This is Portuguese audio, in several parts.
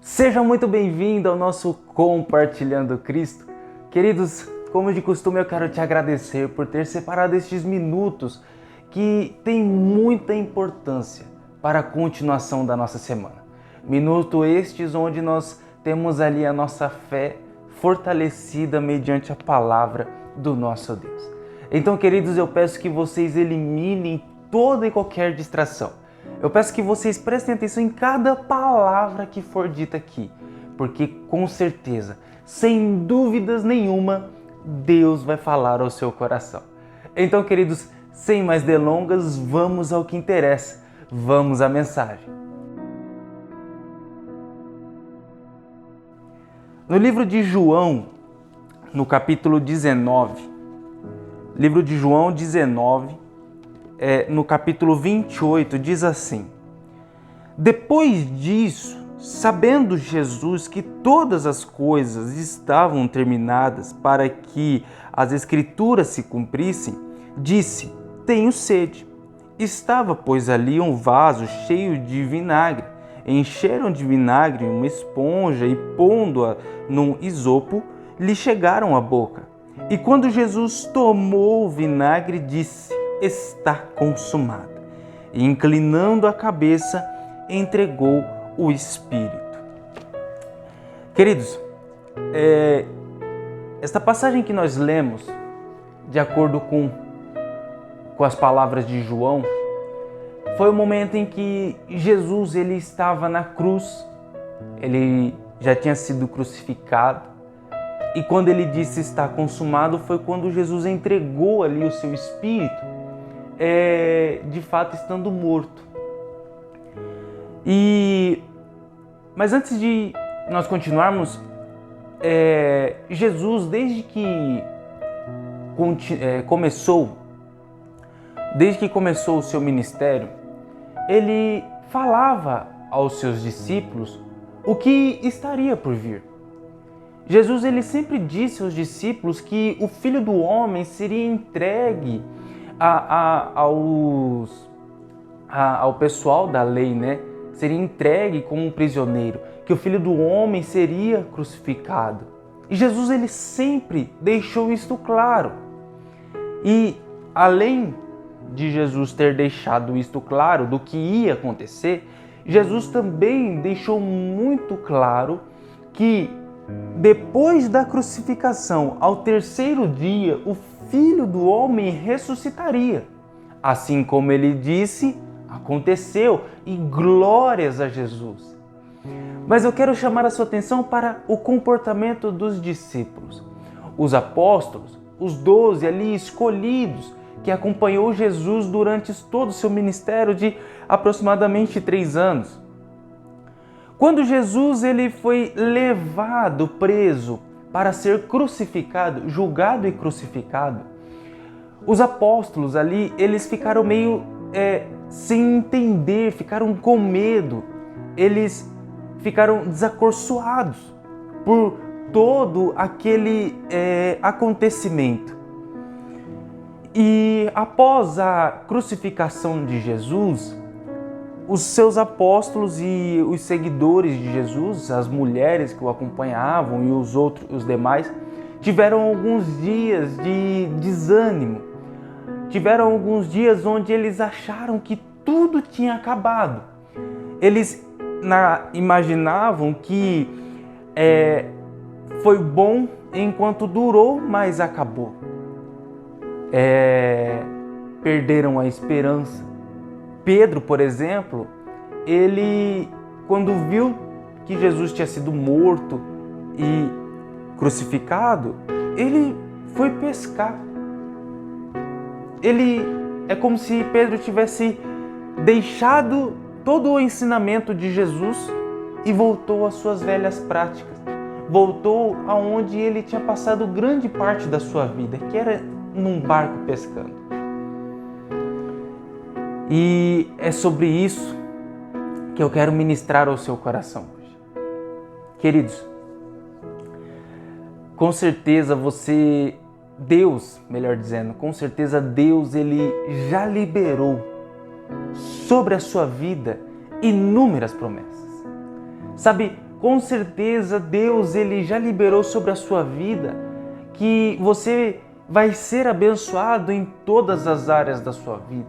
Seja muito bem-vindo ao nosso Compartilhando Cristo. Queridos, como de costume, eu quero te agradecer por ter separado estes minutos que têm muita importância para a continuação da nossa semana. Minutos estes onde nós temos ali a nossa fé fortalecida mediante a palavra do nosso Deus. Então, queridos, eu peço que vocês eliminem toda e qualquer distração. Eu peço que vocês prestem atenção em cada palavra que for dita aqui, porque com certeza, sem dúvidas nenhuma, Deus vai falar ao seu coração. Então, queridos, sem mais delongas, vamos ao que interessa. Vamos à mensagem. No livro de João, no capítulo 19, livro de João 19, no capítulo 28, diz assim: Depois disso, sabendo Jesus que todas as coisas estavam terminadas para que as Escrituras se cumprissem, disse: Tenho sede. Estava, pois, ali um vaso cheio de vinagre. Encheram de vinagre uma esponja e, pondo-a num isopo, lhe chegaram à boca. E quando Jesus tomou o vinagre, disse: Está consumado. E, inclinando a cabeça, entregou o Espírito. Queridos, esta passagem que nós lemos, de acordo com as palavras de João, foi o momento em que Jesus ele estava na cruz, ele já tinha sido crucificado, e quando ele disse está consumado, foi quando Jesus entregou ali o seu Espírito, de fato estando morto. Mas antes de nós continuarmos, Jesus, desde que começou o seu ministério, ele falava aos seus discípulos o que estaria por vir. Jesus ele sempre disse aos discípulos que o Filho do Homem seria entregue ao pessoal da lei, né? Seria entregue como um prisioneiro, que o Filho do Homem seria crucificado. E Jesus ele sempre deixou isto claro. E além de Jesus ter deixado isto claro do que ia acontecer, Jesus também deixou muito claro que depois da crucificação, ao terceiro dia, o Filho do Homem ressuscitaria. Assim como ele disse, aconteceu, e glórias a Jesus. Mas eu quero chamar a sua atenção para o comportamento dos discípulos. Os apóstolos, os 12 ali escolhidos, que acompanhou Jesus durante todo o seu ministério de aproximadamente 3 anos. Quando Jesus ele foi levado, preso, para ser crucificado, julgado e crucificado, os apóstolos ali, eles ficaram meio sem entender, ficaram com medo, eles ficaram desacorçoados por todo aquele acontecimento. E após a crucificação de Jesus, os seus apóstolos e os seguidores de Jesus, as mulheres que o acompanhavam e os demais, tiveram alguns dias de desânimo. Tiveram alguns dias onde eles acharam que tudo tinha acabado. Eles imaginavam que foi bom enquanto durou, mas acabou. Perderam a esperança. Pedro, por exemplo, ele, quando viu que Jesus tinha sido morto e crucificado, ele foi pescar. É como se Pedro tivesse deixado todo o ensinamento de Jesus e voltou às suas velhas práticas. Voltou aonde ele tinha passado grande parte da sua vida, que era num barco pescando. E é sobre isso que eu quero ministrar ao seu coração hoje. Queridos, com certeza Deus, ele já liberou sobre a sua vida inúmeras promessas. Sabe, com certeza Deus ele já liberou sobre a sua vida que você vai ser abençoado em todas as áreas da sua vida.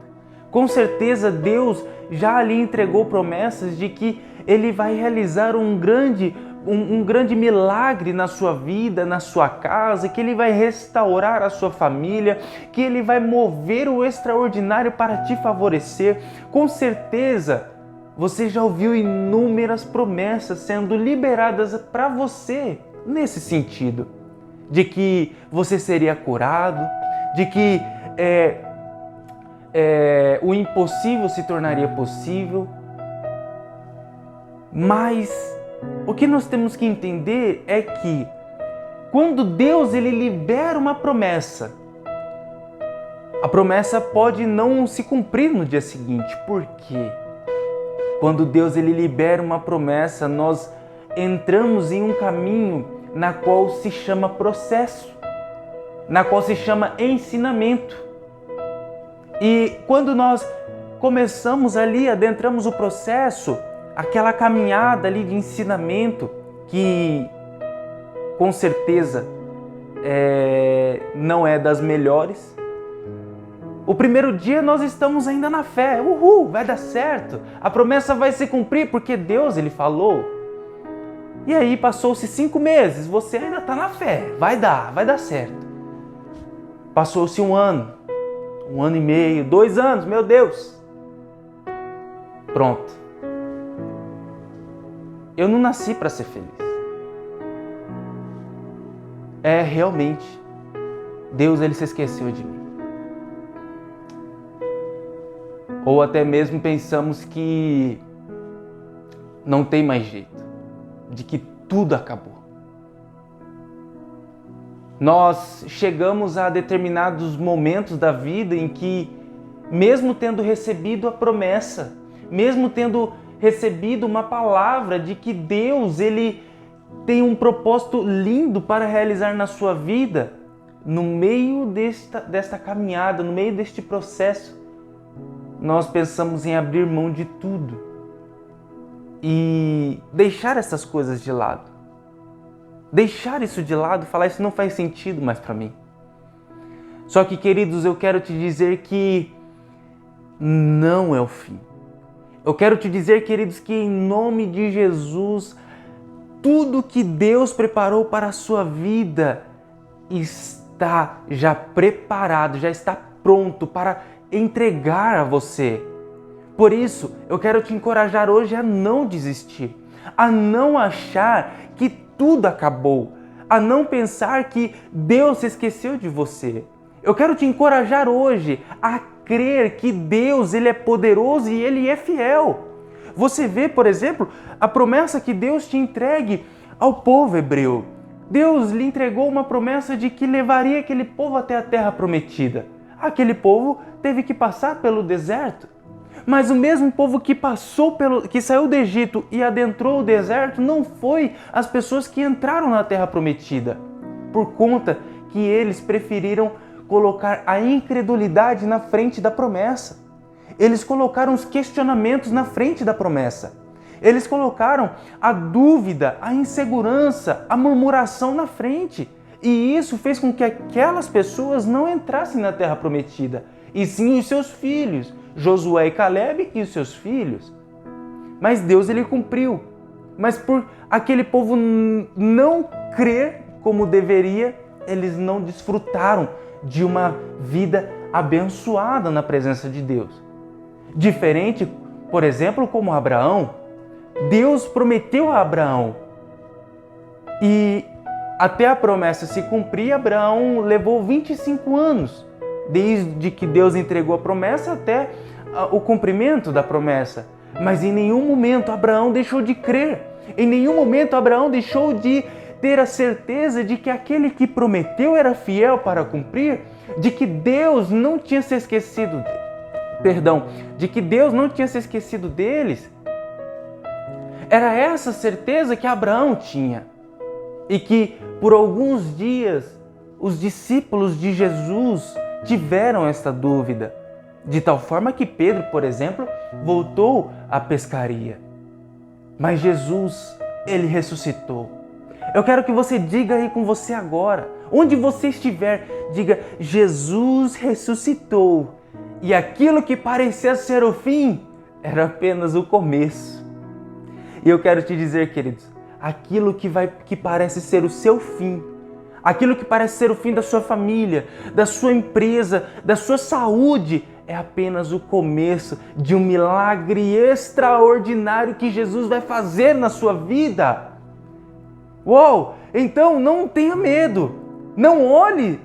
Com certeza Deus já lhe entregou promessas de que Ele vai realizar um grande milagre na sua vida, na sua casa, que Ele vai restaurar a sua família, que Ele vai mover o extraordinário para te favorecer. Com certeza você já ouviu inúmeras promessas sendo liberadas para você nesse sentido, de que você seria curado, de que o impossível se tornaria possível. Mas o que nós temos que entender é que quando Deus ele libera uma promessa, a promessa pode não se cumprir no dia seguinte. Por quê? Quando Deus ele libera uma promessa, nós entramos em um caminho na qual se chama processo, na qual se chama ensinamento. E quando nós começamos ali, adentramos o processo, aquela caminhada ali de ensinamento, que com certeza não é das melhores. O primeiro dia nós estamos ainda na fé, vai dar certo, a promessa vai se cumprir porque Deus ele falou. E aí passou-se 5 meses, você ainda está na fé, vai dar certo. Passou-se 1 ano, 1 ano e meio, 2 anos, meu Deus. Pronto. Eu não nasci para ser feliz. Realmente, Deus ele se esqueceu de mim. Ou até mesmo pensamos que não tem mais jeito, de que tudo acabou. Nós chegamos a determinados momentos da vida em que, mesmo tendo recebido a promessa, mesmo tendo recebido uma palavra de que Deus ele tem um propósito lindo para realizar na sua vida, no meio desta caminhada, no meio deste processo, nós pensamos em abrir mão de tudo e deixar essas coisas de lado. Deixar isso de lado, falar isso não faz sentido mais para mim. Só que, queridos, eu quero te dizer que não é o fim. Eu quero te dizer, queridos, que em nome de Jesus, tudo que Deus preparou para a sua vida está já preparado, já está pronto para entregar a você. Por isso, eu quero te encorajar hoje a não desistir, a não achar que tudo acabou, a não pensar que Deus se esqueceu de você. Eu quero te encorajar hoje a crer que Deus ele é poderoso e Ele é fiel. Você vê, por exemplo, a promessa que Deus te entregue ao povo hebreu. Deus lhe entregou uma promessa de que levaria aquele povo até a terra prometida. Aquele povo teve que passar pelo deserto. Mas o mesmo povo que saiu do Egito e adentrou o deserto não foi as pessoas que entraram na terra prometida, por conta que eles preferiram colocar a incredulidade na frente da promessa. Eles colocaram os questionamentos na frente da promessa. Eles colocaram a dúvida, a insegurança, a murmuração na frente. E isso fez com que aquelas pessoas não entrassem na terra prometida, e sim os seus filhos, Josué e Caleb e os seus filhos. Mas Deus ele cumpriu. Mas por aquele povo não crer como deveria, eles não desfrutaram de uma vida abençoada na presença de Deus. Diferente, por exemplo, como Abraão. Deus prometeu a Abraão e até a promessa se cumprir, Abraão levou 25 anos, desde que Deus entregou a promessa até o cumprimento da promessa. Mas em nenhum momento Abraão deixou de crer, em nenhum momento Abraão deixou de ter a certeza de que aquele que prometeu era fiel para cumprir, de que Deus não tinha se esquecido, de que Deus não tinha se esquecido deles. Era essa certeza que Abraão tinha. E que por alguns dias os discípulos de Jesus tiveram esta dúvida, de tal forma que Pedro, por exemplo, voltou à pescaria. Mas Jesus Ele ressuscitou. Eu quero que você diga aí com você agora, onde você estiver, diga: Jesus ressuscitou. E aquilo que parecia ser o fim era apenas o começo. E eu quero te dizer, queridos, aquilo que parece ser o seu fim, aquilo que parece ser o fim da sua família, da sua empresa, da sua saúde, é apenas o começo de um milagre extraordinário que Jesus vai fazer na sua vida. Uou! Então não tenha medo. Não olhe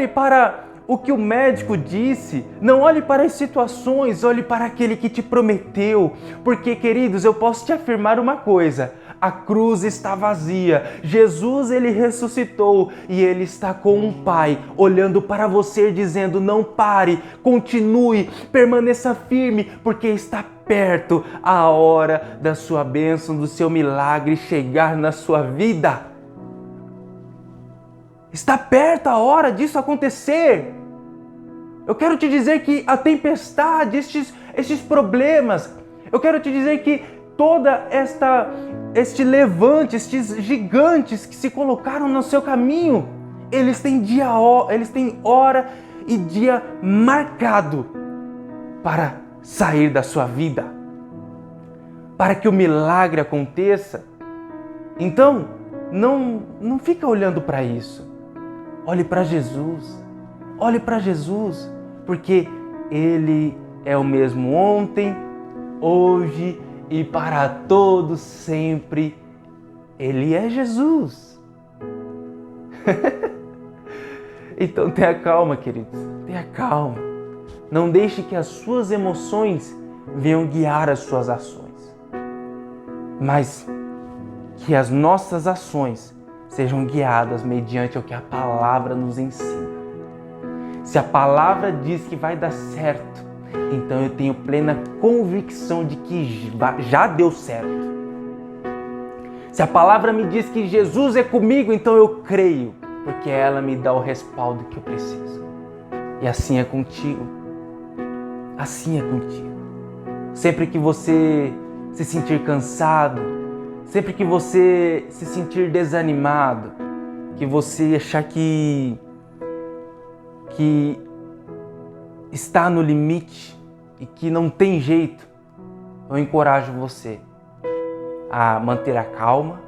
para o que o médico disse, não olhe para as situações, olhe para aquele que te prometeu. Porque, queridos, eu posso te afirmar uma coisa: a cruz está vazia. Jesus, ele ressuscitou e ele está com um Pai olhando para você dizendo: não pare, continue, permaneça firme, porque está perto a hora da sua bênção, do seu milagre chegar na sua vida. Está perto a hora disso acontecer. Eu quero te dizer que a tempestade, estes problemas, eu quero te dizer que toda este levante, estes gigantes que se colocaram no seu caminho, eles têm hora e dia marcado para sair da sua vida, para que o milagre aconteça. Então, não fica olhando para isso. Olhe para Jesus. Olhe para Jesus, porque Ele é o mesmo ontem, hoje e para todos sempre. Ele é Jesus. Então tenha calma, queridos, tenha calma. Não deixe que as suas emoções venham guiar as suas ações, mas que as nossas ações sejam guiadas mediante o que a palavra nos ensina. Se a palavra diz que vai dar certo, então eu tenho plena convicção de que já deu certo. Se a palavra me diz que Jesus é comigo, então eu creio, porque ela me dá o respaldo que eu preciso. E assim é contigo. Assim é contigo. Sempre que você se sentir cansado, sempre que você se sentir desanimado, que você achar que está no limite e que não tem jeito, eu encorajo você a manter a calma,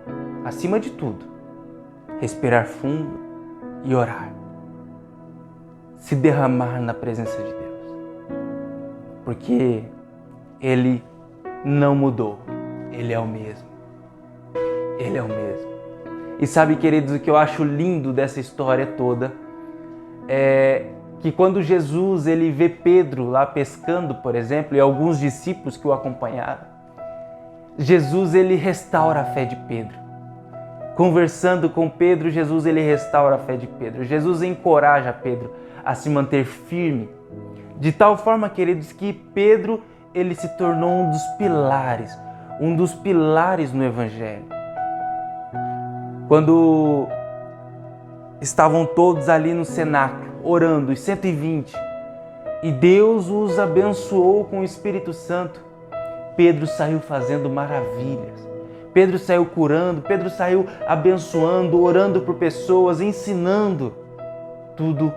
acima de tudo, respirar fundo e orar. Se derramar na presença de Deus. Porque Ele não mudou, Ele é o mesmo. Ele é o mesmo. E sabe, queridos, o que eu acho lindo dessa história toda é que quando Jesus ele vê Pedro lá pescando, por exemplo, e alguns discípulos que o acompanharam, Jesus ele restaura a fé de Pedro. Conversando com Pedro, Jesus ele restaura a fé de Pedro. Jesus encoraja Pedro a se manter firme, de tal forma, queridos, que Pedro ele se tornou um dos pilares no Evangelho. Quando estavam todos ali no cenáculo, orando, os 120, e Deus os abençoou com o Espírito Santo, Pedro saiu fazendo maravilhas. Pedro saiu curando, Pedro saiu abençoando, orando por pessoas, ensinando tudo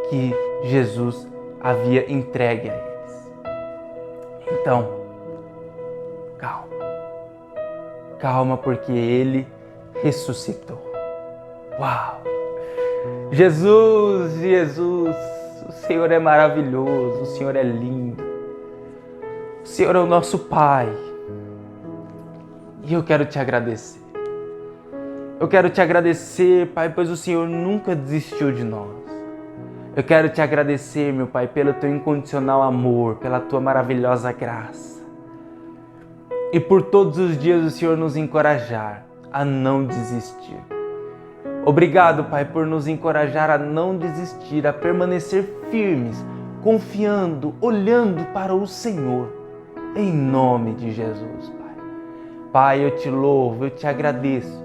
que Jesus havia entregue a eles. Então, calma. Calma, porque Ele ressuscitou. Uau! Jesus, o Senhor é maravilhoso, o Senhor é lindo, o Senhor é o nosso Pai. E eu quero te agradecer. Eu quero te agradecer, Pai, pois o Senhor nunca desistiu de nós. Eu quero te agradecer, meu Pai, pelo teu incondicional amor, pela tua maravilhosa graça. E por todos os dias o Senhor nos encorajar a não desistir. Obrigado, Pai, por nos encorajar a não desistir, a permanecer firmes, confiando, olhando para o Senhor, em nome de Jesus, Pai. Pai, eu te louvo, eu te agradeço.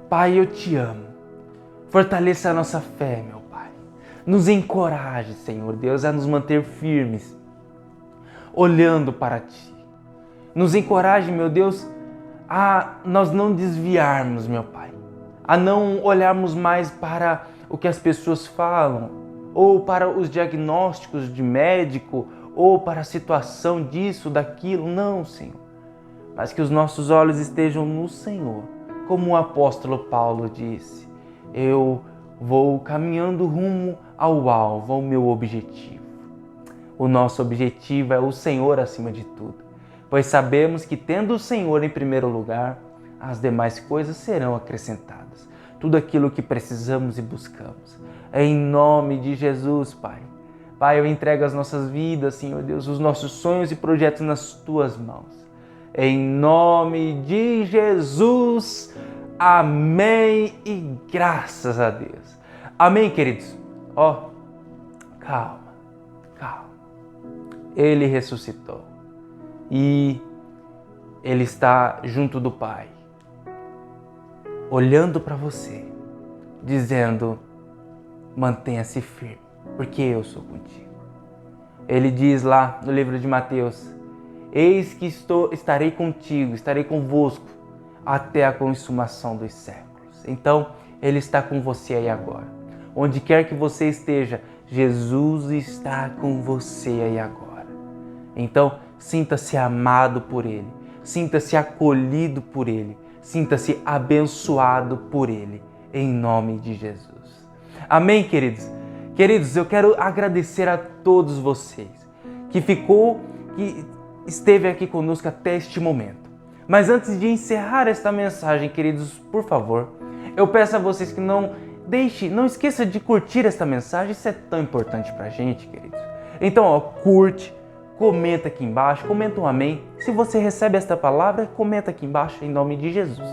Pai, eu te amo. Fortaleça a nossa fé, meu Pai. Nos encoraje, Senhor Deus, a nos manter firmes, olhando para Ti. Nos encoraje, meu Deus, a nós não desviarmos, meu Pai, a não olharmos mais para o que as pessoas falam, ou para os diagnósticos de médico, ou para a situação disso, daquilo. Não, Senhor. Mas que os nossos olhos estejam no Senhor. Como o apóstolo Paulo disse, eu vou caminhando rumo ao alvo, ao meu objetivo. O nosso objetivo é o Senhor acima de tudo, pois sabemos que tendo o Senhor em primeiro lugar, as demais coisas serão acrescentadas. Tudo aquilo que precisamos e buscamos. Em nome de Jesus, Pai. Pai, eu entrego as nossas vidas, Senhor Deus, os nossos sonhos e projetos nas Tuas mãos. Em nome de Jesus, amém e graças a Deus. Amém, queridos? Calma. Ele ressuscitou e Ele está junto do Pai, olhando para você, dizendo, mantenha-se firme, porque eu sou contigo. Ele diz lá no livro de Mateus, eis que estarei contigo, estarei convosco até a consumação dos séculos. Então, Ele está com você aí agora. Onde quer que você esteja, Jesus está com você aí agora. Então, sinta-se amado por Ele, sinta-se acolhido por Ele, sinta-se abençoado por Ele, em nome de Jesus. Amém, queridos? Queridos, eu quero agradecer a todos vocês que esteve aqui conosco até este momento. Mas antes de encerrar esta mensagem, queridos, por favor, eu peço a vocês que não esqueça de curtir esta mensagem, isso é tão importante pra gente, queridos. Então, curte, comenta aqui embaixo, comenta um amém. Se você recebe esta palavra, comenta aqui embaixo em nome de Jesus,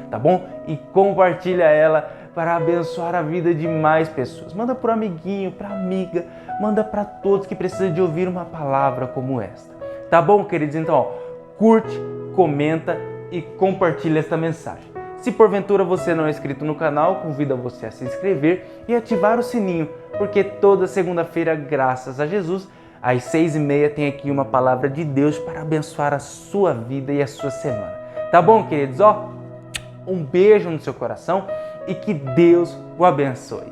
tá bom? E compartilha ela para abençoar a vida de mais pessoas. Manda para o amiguinho, para a amiga, manda para todos que precisam de ouvir uma palavra como esta. Tá bom, queridos? Então, curte, comenta e compartilha esta mensagem. Se porventura você não é inscrito no canal, convido você a se inscrever e ativar o sininho, porque toda segunda-feira, graças a Jesus, às 6h30 tem aqui uma palavra de Deus para abençoar a sua vida e a sua semana. Tá bom, queridos? Um beijo no seu coração e que Deus o abençoe.